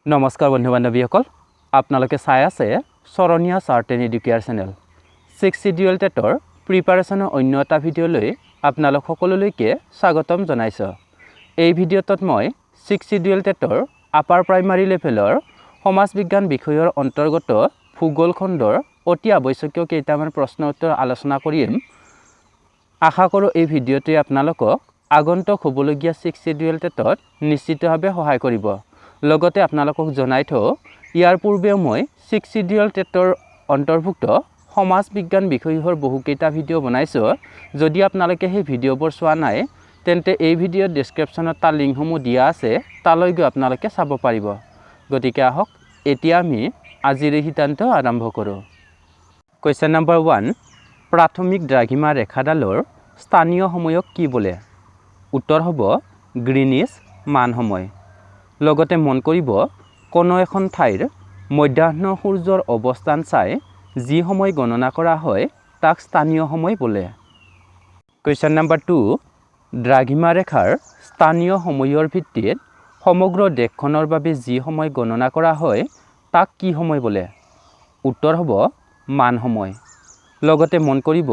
নমস্কাৰ বন্ধু বান্ধৱীসকল আপোনালোকে চাই আছে চৰণীয়া চাৰ্টেন এডুকেয়াৰ চেনেল 6 শিডিউল টেটৰ প্ৰিপাৰেচনৰ অন্য এটা ভিডিঅ'লৈ আপোনালোক সকলোলৈকে স্বাগতম জনাইছো। এই ভিডিঅ'টোত মই 6 শিডিউল টেটৰ আপাৰ প্ৰাইমাৰী লেভেলৰ সমাজ বিজ্ঞান বিষয়ৰ অন্তৰ্গত ভূগোল খণ্ডৰ অতি আৱশ্যকীয় কেইটামান প্ৰশ্ন উত্তৰ আলোচনা কৰিম। আশা কৰোঁ এই ভিডিঅ'টোৱে আপোনালোকক আগন্তুক হ'বলগীয়া 6 শিডিউল টেটত নিশ্চিতভাৱে সহায় কৰিব। লগতে আপোনালোকক জনাই থওঁ ইয়াৰ পূৰ্বেও মই 6 শিডিউল টেটৰ অন্তৰ্ভুক্ত সমাজ বিজ্ঞান বিষয়ৰ বহুকেইটা ভিডিঅ' বনাইছোঁ। যদি আপোনালোকে সেই ভিডিঅ'বোৰ চোৱা নাই তেন্তে এই ভিডিঅ'ৰ ডেছক্ৰিপশ্যনত তাৰ লিংকসমূহ দিয়া আছে, তালৈ গৈ আপোনালোকে চাব পাৰিব। গতিকে আহক এতিয়া আমি আজিৰ এই সিদ্ধান্ত আৰম্ভ কৰোঁ। কুৱেশ্যন নম্বৰ 1, প্ৰাথমিক দ্ৰাঘিমা ৰেখাডালৰ স্থানীয় সময়ক কি বোলে? উত্তৰ হ'ব গ্ৰীনিছ মান সময়। লগতে মন কৰিব কোনো এখন ঠাইৰ মধ্যাহ্ন সূৰ্যৰ অৱস্থান চাই যি সময় গণনা কৰা হয় তাক স্থানীয় সময় বোলে। কুৱেশ্যন নম্বৰ 2, দ্ৰাঘিমা ৰেখাৰ স্থানীয় সময়ৰ ভিত্তিত সমগ্ৰ দেশখনৰ বাবে যি সময় গণনা কৰা হয় তাক কি সময় বোলে? উত্তৰ হ'ব মান সময়। লগতে মন কৰিব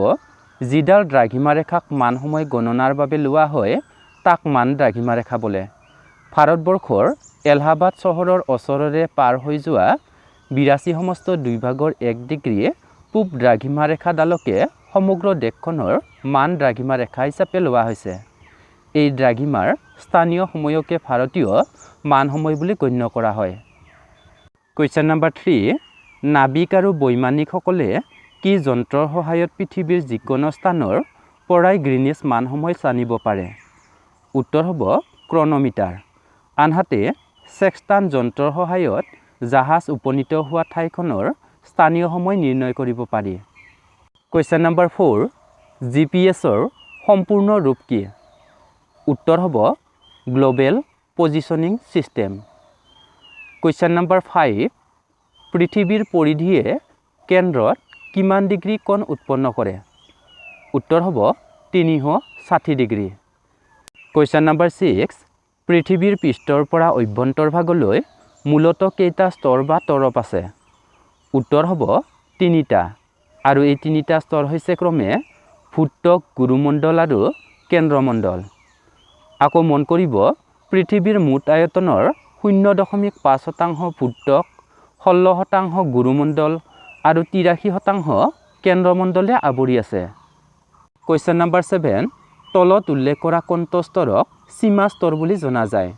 যিডাল দ্ৰাঘিমা ৰেখাক মান সময় গণনাৰ বাবে লোৱা হয় তাক মান দ্ৰাঘিমা ৰেখা বোলে। ভাৰতবৰ্ষৰ এলাহাবাদ চহৰৰ ওচৰেৰে পাৰ হৈ যোৱা 82/2 ভাগৰ 1 ডিগ্ৰী পূব দ্ৰাঘিমা ৰেখাডালকে সমগ্ৰ দেশখনৰ মান দ্ৰাঘিমা ৰেখা হিচাপে লোৱা হৈছে। এই দ্ৰাঘিমাৰ স্থানীয় সময়কে ভাৰতীয় মান সময় বুলি গণ্য কৰা হয়। কুৱেশ্যন নম্বৰ 3, নাবিক আৰু বৈমানিকসকলে কি যন্ত্ৰৰ সহায়ত পৃথিৱীৰ যিকোনো স্থানৰ পৰাই গ্ৰীনিছ মান সময় জানিব পাৰে? উত্তৰ হ'ব ক্ৰনমিটাৰ। আনহাতে ছেক্সটান যন্ত্ৰৰ সহায়ত জাহাজ উপনীত হোৱা ঠাইখনৰ স্থানীয় সময় নিৰ্ণয় কৰিব পাৰি। কুৱেশ্যন নম্বৰ 4, GPS-ৰ সম্পূৰ্ণ ৰূপ কি? উত্তৰ হ'ব global positioning system. Question number 5, পৃথিৱীৰ পৰিধিয়ে কেন্দ্ৰত কিমান ডিগ্ৰী কোণ উৎপন্ন কৰে? উত্তৰ হ'ব 360 ডিগ্ৰী। কুৱেশ্যন নম্বৰ 6, পৃথিৱীৰ পৃষ্ঠৰ পৰা অভ্যন্তৰ ভাগলৈ মূলতঃ কেইটা স্তৰ বা তৰপ আছে? উত্তৰ হ'ব 3টা, আৰু এই 3টা স্তৰ হৈছে ক্ৰমে ভূত্বক, গুৰুমণ্ডল আৰু কেন্দ্ৰমণ্ডল। আকৌ মন কৰিব পৃথিৱীৰ মুঠ আয়তনৰ 0.5% ভূত্বক, 16% গুৰুমণ্ডল আৰু 83% কেন্দ্ৰমণ্ডলে আৱৰি আছে। কুৱেশ্যন নম্বৰ 7, তলত উল্লেখ কৰা কোনটো স্তৰক সীমা স্তৰ বুলি জনা যায়?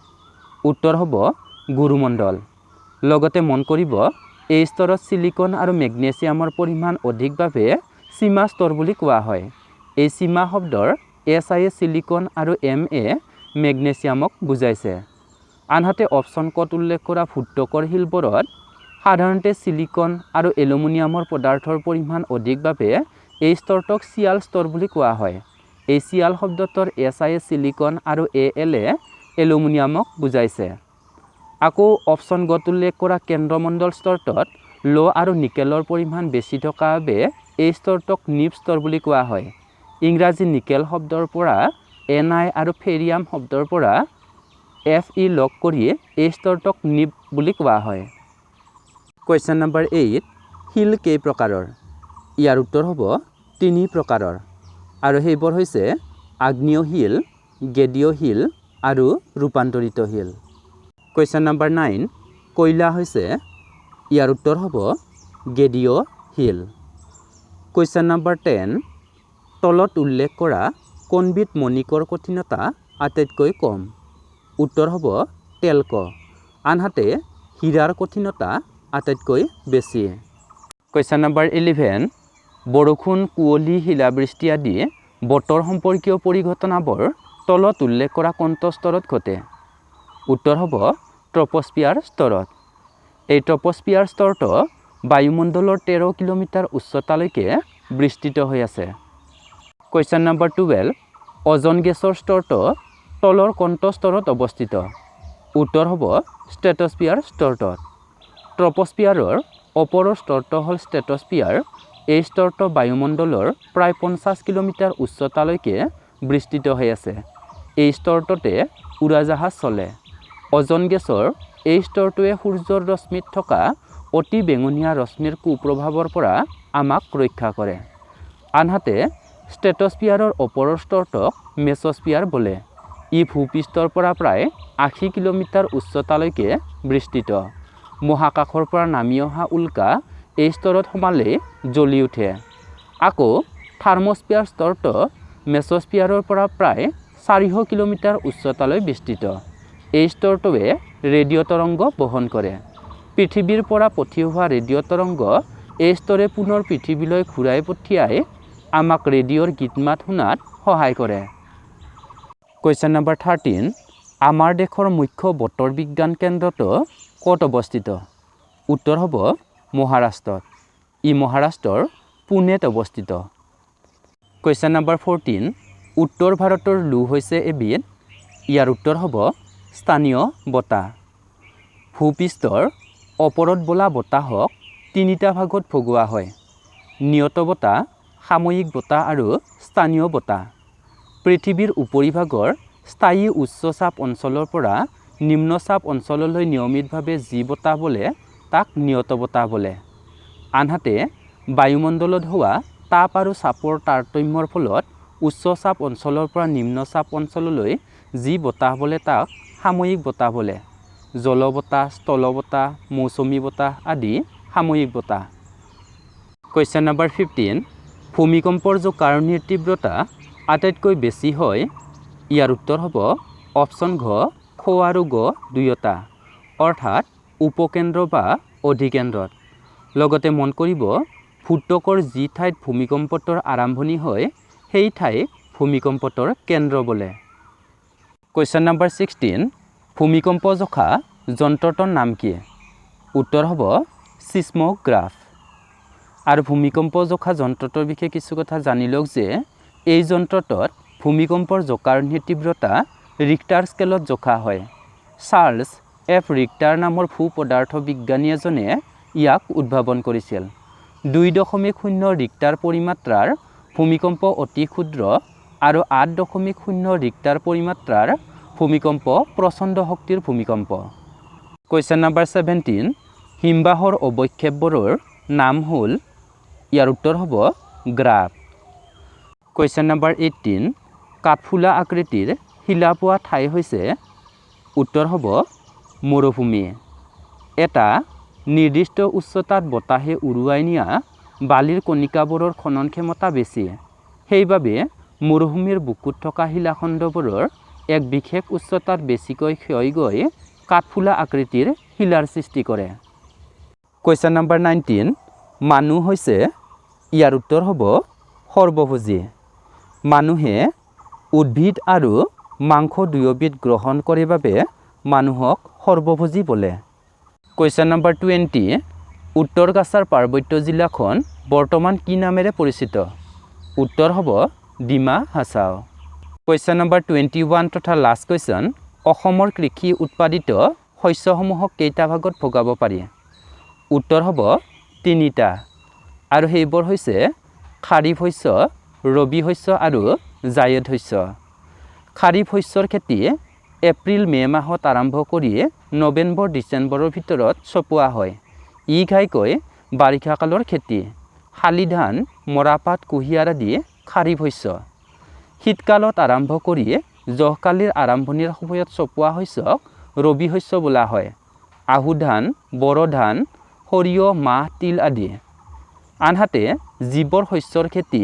উত্তৰ হ'ব গুৰুমণ্ডল। লগতে মন কৰিব এই স্তৰত ছিলিকন আৰু মেগনেছিয়ামৰ পৰিমাণ অধিক বাবে সীমা স্তৰ বুলি কোৱা হয়। এই সীমা শব্দৰ SI ছিলিকন আৰু MA মেগনেছিয়ামক বুজাইছে। আনহাতে অপশ্যন ক'ত উল্লেখ কৰা ভূত্বকৰ শিলবোৰত সাধাৰণতে ছিলিকন আৰু এলুমিনিয়ামৰ পদাৰ্থৰ পৰিমাণ অধিক বাবে এই স্তৰটোক চিয়াল স্তৰ বুলি কোৱা হয়। এই চিয়াল শব্দটোৰ SI ছিলিকন আৰু AL এলুমিনিয়ামক বুজাইছে। আকৌ অপশ্যন গত উল্লেখ কৰা কেন্দ্ৰমণ্ডল স্তৰটোত ল' আৰু নিকেলৰ পৰিমাণ বেছি থকা বাবে এই স্তৰটোক নিব স্তৰ বুলি কোৱা হয়। ইংৰাজী নিকেল শব্দৰ পৰা Ni আৰু ফেৰিয়াম শব্দৰ পৰা Fe লগ কৰি এই স্তৰটোক নিব বুলি কোৱা হয়। কুৱেশ্যন নম্বৰ 8, শিল কেই প্ৰকাৰৰ? ইয়াৰ উত্তৰ হ'ব 3 প্ৰকাৰৰ, আৰু সেইবোৰ হৈছে আগ্নেয় শিল, গেদীয় শিল আৰু ৰূপান্তৰিত শিল। কুৱেশ্যন নম্বৰ 9, কয়লা হৈছে? ইয়াৰ উত্তৰ হ'ব গেদীয় শিল। কুৱেশ্যন নম্বৰ 10, তলত উল্লেখ কৰা কোনবিধ মণিকৰ কঠিনতা আটাইতকৈ কম? উত্তৰ হ'ব টেল্ক। আনহাতে হীৰাৰ কঠিনতা আটাইতকৈ বেছি। কুৱেশ্যন নম্বৰ 11, বৰষুণ, কুঁৱলী, শিলাবৃষ্টি আদি বতৰ সম্পৰ্কীয় পৰিঘটনাবোৰ তলত উল্লেখ কৰা কোনটো স্তৰত ঘটে? উত্তৰ হ'ব ট্ৰপস্ফিয়াৰ স্তৰত। এই ট্ৰপস্ফিয়াৰ স্তৰটো বায়ুমণ্ডলৰ 13 কিলোমিটাৰ উচ্চতালৈকে বিস্তৃত হৈ আছে। কুৱেশ্যন নম্বৰ 12, অজন গেছৰ স্তৰটো তলৰ কোনটো স্তৰত অৱস্থিত? উত্তৰ হ'ব ষ্ট্ৰেটস্ফিয়াৰ স্তৰটোত। ট্ৰপস্ফিয়াৰৰ ওপৰৰ স্তৰটো হ'ল ষ্ট্ৰেটস্ফিয়াৰ। এই স্তৰটো বায়ুমণ্ডলৰ প্ৰায় 50 কিলোমিটাৰ উচ্চতালৈকে বিস্তৃত হৈ আছে। এই স্তৰটোতে উৰাজাহাজ চলে। অজন গেছৰ এই স্তৰটোৱে সূৰ্যৰ ৰশ্মিত থকা অতি বেঙুনীয়া ৰশ্মিৰ কুপ্ৰভাৱৰ পৰা আমাক ৰক্ষা কৰে। আনহাতে ষ্ট্ৰেটোস্ফিয়াৰৰ ওপৰৰ স্তৰটোক মেছস্ফিয়াৰ বোলে। ই ভূপৃষ্ঠৰ পৰা প্ৰায় 80 কিলোমিটাৰ উচ্চতালৈকে বিস্তৃত। মহাকাশৰ পৰা নামি অহা উল্কা এই স্তৰত সোমালে জ্বলি উঠে। আকৌ থাৰ্মস্ফিয়াৰ স্তৰটো মেছস্ফিয়াৰৰ পৰা প্ৰায় 400 কিলোমিটাৰ উচ্চতালৈ বিস্তৃত। এই স্তৰটোৱে ৰেডিঅ' তৰংগ বহন কৰে। পৃথিৱীৰ পৰা পঠিওৱা ৰেডিঅ' তৰংগ এই স্তৰে পুনৰ পৃথিৱীলৈ ঘূৰাই পঠিয়াই আমাক ৰেডিঅ'ৰ গীত মাত শুনাত সহায় কৰে। কুৱেশ্যন নম্বৰ 13, আমাৰ দেশৰ মুখ্য বতৰ বিজ্ঞান কেন্দ্ৰটো ক'ত অৱস্থিত? উত্তৰ হ'ব মহাৰাষ্ট্ৰত। ই মহাৰাষ্ট্ৰৰ পুনেত অৱস্থিত। কুৱেশ্যন নম্বৰ 14, উত্তৰ ভাৰতৰ লু হৈছে এবিধ। ইয়াৰ উত্তৰ হ'ব স্থানীয় বতাহ। ভূপৃষ্ঠৰ ওপৰত বোলা বতাহক তিনিটা ভাগত ভগোৱা হয়: নিয়ত বতাহ, সাময়িক বতাহ আৰু স্থানীয় বতাহ। পৃথিৱীৰ উপৰিভাগৰ স্থায়ী উচ্চ চাপ অঞ্চলৰ পৰা নিম্ন চাপ অঞ্চললৈ নিয়মিতভাৱে যি বতাহ বলে তাক নিয়ত বতাহ বোলে। আনহাতে বায়ুমণ্ডলত হোৱা তাপ আৰু চাপৰ তাৰতম্যৰ ফলত উচ্চ চাপ অঞ্চলৰ পৰা নিম্ন চাপ অঞ্চললৈ যি বতাহ বলে তাক সাময়িক বতাহ বোলে। জলবতাহ, স্থলবতাহ, মৌচুমী বতাহ আদি সাময়িক বতাহ। কুৱেশ্যন নম্বৰ 15, ভূমিকম্পৰ জোকাৰণিৰ তীব্ৰতা আটাইতকৈ বেছি হয়। ইয়াৰ উত্তৰ হ'ব অপশ্যন ঘ, খ আৰু গ দুয়োটা, অৰ্থাৎ উপকেন্দ্ৰ বা অধিকেন্দ্ৰত। লগতে মন কৰিব, ভূত্বকৰ যি ঠাইত ভূমিকম্পটোৰ আৰম্ভণি হয় সেই ঠাইক ভূমিকম্পটোৰ কেন্দ্ৰ বোলে। কুৱেশ্যন নম্বৰ 16, ভূমিকম্প জোখা যন্ত্ৰটোৰ নাম কি? উত্তৰ হ'ব ছিস্মোগ্ৰাফ। আৰু ভূমিকম্প জোখা যন্ত্ৰটোৰ বিষয়ে কিছু কথা জানি লওক যে এই যন্ত্ৰটোত ভূমিকম্পৰ জোকাৰণিৰ তীব্ৰতা ৰিক্টাৰ স্কেলত জোখা হয়। চাৰ্লছ এফ ৰিক্টাৰ নামৰ ভূ পদাৰ্থ বিজ্ঞানী এজনে ইয়াক উদ্ভাৱন কৰিছিল। 2.0 ৰিক্টাৰ পৰিমাত্ৰাৰ ভূমিকম্প অতি ক্ষুদ্ৰ আৰু 8.0 ৰিক্টাৰ পৰিমাত্ৰাৰ ভূমিকম্প প্ৰচণ্ড শক্তিৰ ভূমিকম্প। কুৱেশ্যন নম্বৰ 17, হিমবাহৰ অৱক্ষেপবোৰৰ নাম হ'ল। ইয়াৰ উত্তৰ হ'ব গ্ৰাফ। কুৱেশ্যন নম্বৰ 18, কাঠফুলা আকৃতিৰ শিলা পোৱা ঠাই হৈছে। উত্তৰ হ'ব মৰুভূমি। এটা নিৰ্দিষ্ট উচ্চতাত বতাহে উৰুৱাই নিয়া বালিৰ কণিকাবোৰৰ খনন ক্ষমতা বেছি। সেইবাবে মৰুভূমিৰ বুকুত থকা শিলাখণ্ডবোৰৰ এক বিশেষ উচ্চতাত বেছিকৈ ক্ষয় গৈ কাঠফুলা আকৃতিৰ শিলাৰ সৃষ্টি কৰে। কুৱেশ্যন নম্বৰ 19, মানুহ হৈছে। ইয়াৰ উত্তৰ হ'ব সৰ্বভোজী। মানুহে উদ্ভিদ আৰু মাংস দুয়োবিধ গ্ৰহণ কৰে বাবে মানুহক সৰ্বভোজী বোলে। কুৱেশ্যন নম্বৰ 20, উত্তৰ কাছাৰ পাৰ্বত্য জিলাখন বৰ্তমান কি নামেৰে পৰিচিত? উত্তৰ হ'ব ডিমা হাছাও। কুৱেশ্যন নম্বৰ 21 তথা লাষ্ট কুৱেশ্যন, অসমৰ কৃষি উৎপাদিত শস্যসমূহক কেইটা ভাগত ভগাব পাৰি? উত্তৰ হ'ব 3টা, আৰু সেইবোৰ হৈছে খাৰিফ শস্য, ৰবি শস্য আৰু জায়েদ শস্য। খাৰিফ শস্যৰ খেতি এপ্ৰিল-মে মাহত আৰম্ভ কৰি নৱেম্বৰ-ডিচেম্বৰৰ ভিতৰত চপোৱা হয়। ই ঘাইকৈ বাৰিষা কালৰ খেতি। শালি ধান, মৰাপাট, কুঁহিয়াৰ আদি খাৰিফ শস্য। শীতকালত আৰম্ভ কৰি জহকালিৰ আৰম্ভণিৰ সময়ত চপোৱা শস্যক ৰবি শস্য বোলা হয়। আহু ধান, বড়ো ধান, সৰিয়হ, মাহ, তিল আদি। আনহাতে যিবোৰ শস্যৰ খেতি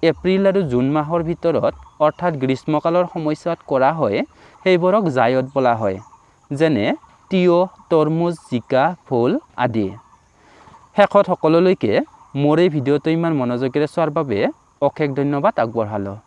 এপ্ৰিল আৰু জুন মাহৰ ভিতৰত অৰ্থাৎ গ্ৰীষ্মকালৰ সময়ছোৱাত কৰা হয় সেইবোৰক জায়দ বোলা হয়, যেনে তিয়হ, তৰমুজ, জিকা, ভোল আদি। শেষত সকলোলৈকে মোৰ এই ভিডিঅ'টো ইমান মনোযোগেৰে চোৱাৰ বাবে অশেষ ধন্যবাদ আগবঢ়ালোঁ।